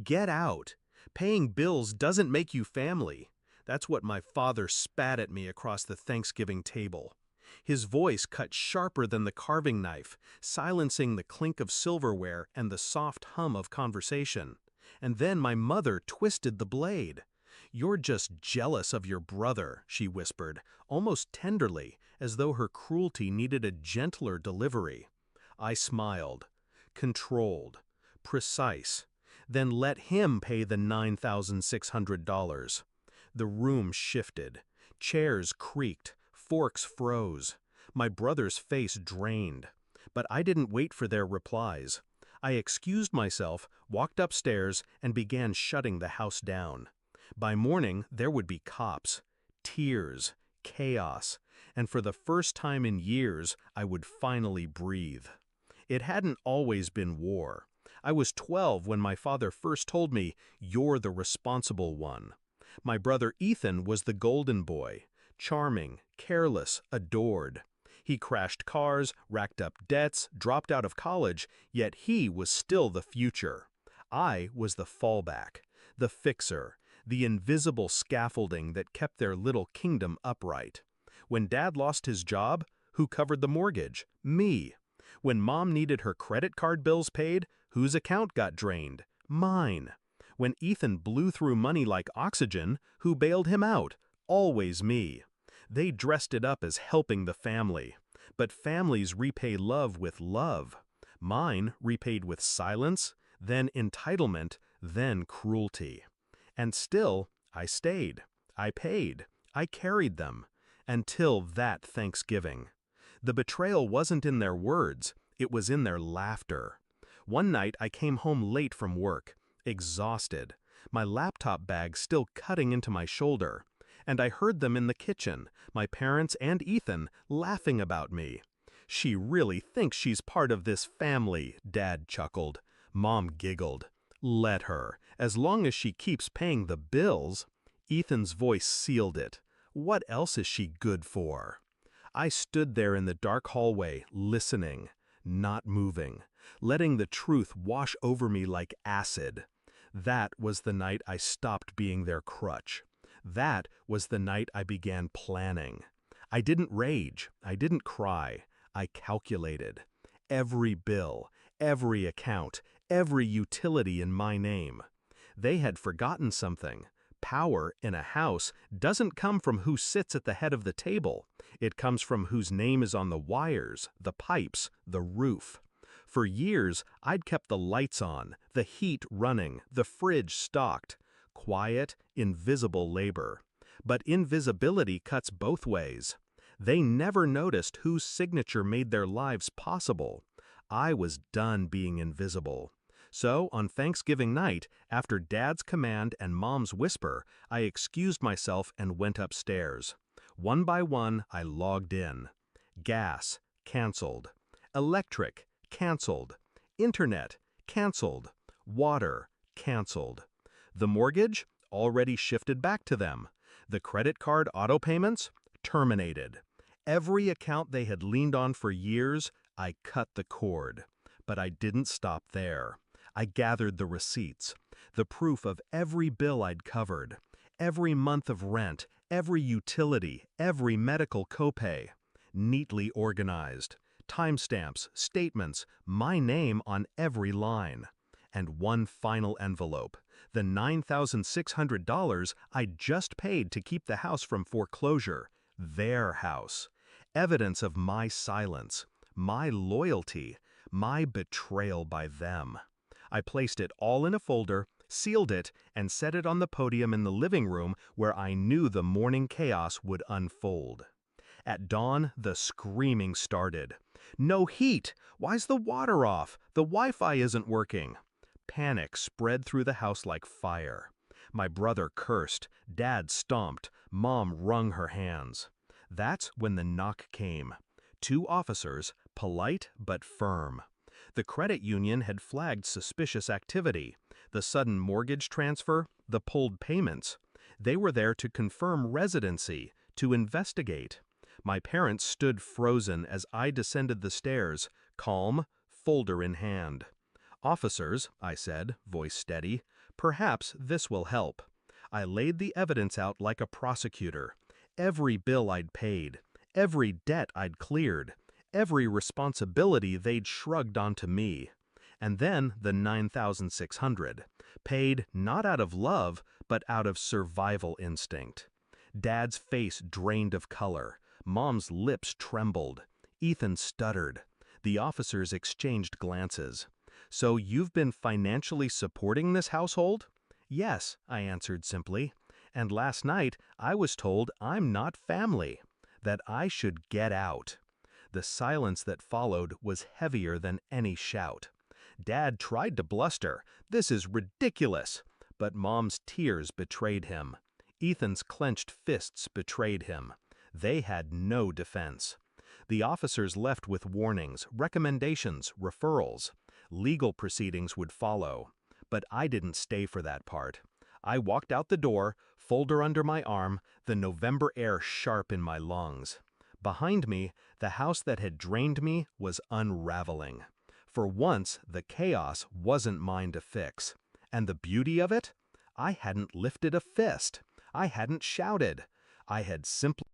Get out. Paying bills doesn't make you family. That's what my father spat at me across the Thanksgiving table. His voice cut sharper than the carving knife, silencing the clink of silverware and the soft hum of conversation. And then my mother twisted the blade. "You're just jealous of your brother," she whispered, almost tenderly, as though her cruelty needed a gentler delivery. I smiled. Controlled. Precise. Then let him pay the $9,600. The room shifted. Chairs creaked. Forks froze. My brother's face drained. But I didn't wait for their replies. I excused myself, walked upstairs, and began shutting the house down. By morning, there would be cops, tears, chaos, and for the first time in years, I would finally breathe. It hadn't always been war. I was 12 when my father first told me, "You're the responsible one." My brother Ethan was the golden boy, charming, careless, adored. He crashed cars, racked up debts, dropped out of college, yet he was still the future. I was the fallback, the fixer, the invisible scaffolding that kept their little kingdom upright. When Dad lost his job, who covered the mortgage? Me. When Mom needed her credit card bills paid, whose account got drained? Mine. When Ethan blew through money like oxygen, who bailed him out? Always me. They dressed it up as helping the family. But families repay love with love. Mine repaid with silence, then entitlement, then cruelty. And still, I stayed. I paid. I carried them. Until that Thanksgiving. The betrayal wasn't in their words, it was in their laughter. One night I came home late from work, exhausted, my laptop bag still cutting into my shoulder, and I heard them in the kitchen, my parents and Ethan, laughing about me. "She really thinks she's part of this family," Dad chuckled. Mom giggled. "Let her, as long as she keeps paying the bills." Ethan's voice sealed it. "What else is she good for?" I stood there in the dark hallway, listening, not moving, letting the truth wash over me like acid. That was the night I stopped being their crutch. That was the night I began planning. I didn't rage, I didn't cry, I calculated. Every bill, every account, every utility in my name. They had forgotten something. Power in a house doesn't come from who sits at the head of the table. It comes from whose name is on the wires, the pipes, the roof. For years, I'd kept the lights on, the heat running, the fridge stocked. Quiet, invisible labor. But invisibility cuts both ways. They never noticed whose signature made their lives possible. I was done being invisible. So, on Thanksgiving night, after Dad's command and Mom's whisper, I excused myself and went upstairs. One by one, I logged in. Gas, canceled. Electric, canceled. Internet, canceled. Water, canceled. The mortgage, already shifted back to them. The credit card auto payments, terminated. Every account they had leaned on for years, I cut the cord. But I didn't stop there. I gathered the receipts, the proof of every bill I'd covered, every month of rent, every utility, every medical copay. Neatly organized. Timestamps, statements, my name on every line. And one final envelope, the $9,600 I'd just paid to keep the house from foreclosure. Their house. Evidence of my silence, my loyalty, my betrayal by them. I placed it all in a folder, sealed it, and set it on the podium in the living room where I knew the morning chaos would unfold. At dawn, the screaming started. "No heat! Why's the water off? The Wi-Fi isn't working!" Panic spread through the house like fire. My brother cursed, Dad stomped, Mom wrung her hands. That's when the knock came. 2 officers, polite but firm. The credit union had flagged suspicious activity, the sudden mortgage transfer, the pulled payments. They were there to confirm residency, to investigate. My parents stood frozen as I descended the stairs, calm, folder in hand. "Officers," I said, voice steady, "perhaps this will help." I laid the evidence out like a prosecutor. Every bill I'd paid, every debt I'd cleared, every responsibility they'd shrugged onto me. And then the 9,600, paid not out of love, but out of survival instinct. Dad's face drained of color. Mom's lips trembled. Ethan stuttered. The officers exchanged glances. "So you've been financially supporting this household?" "Yes," I answered simply. "And last night I was told I'm not family, that I should get out." The silence that followed was heavier than any shout. Dad tried to bluster, "This is ridiculous," but Mom's tears betrayed him. Ethan's clenched fists betrayed him. They had no defense. The officers left with warnings, recommendations, referrals. Legal proceedings would follow. But I didn't stay for that part. I walked out the door, folder under my arm, the November air sharp in my lungs. Behind me, the house that had drained me was unraveling. For once, the chaos wasn't mine to fix. And the beauty of it? I hadn't lifted a fist. I hadn't shouted. I had simply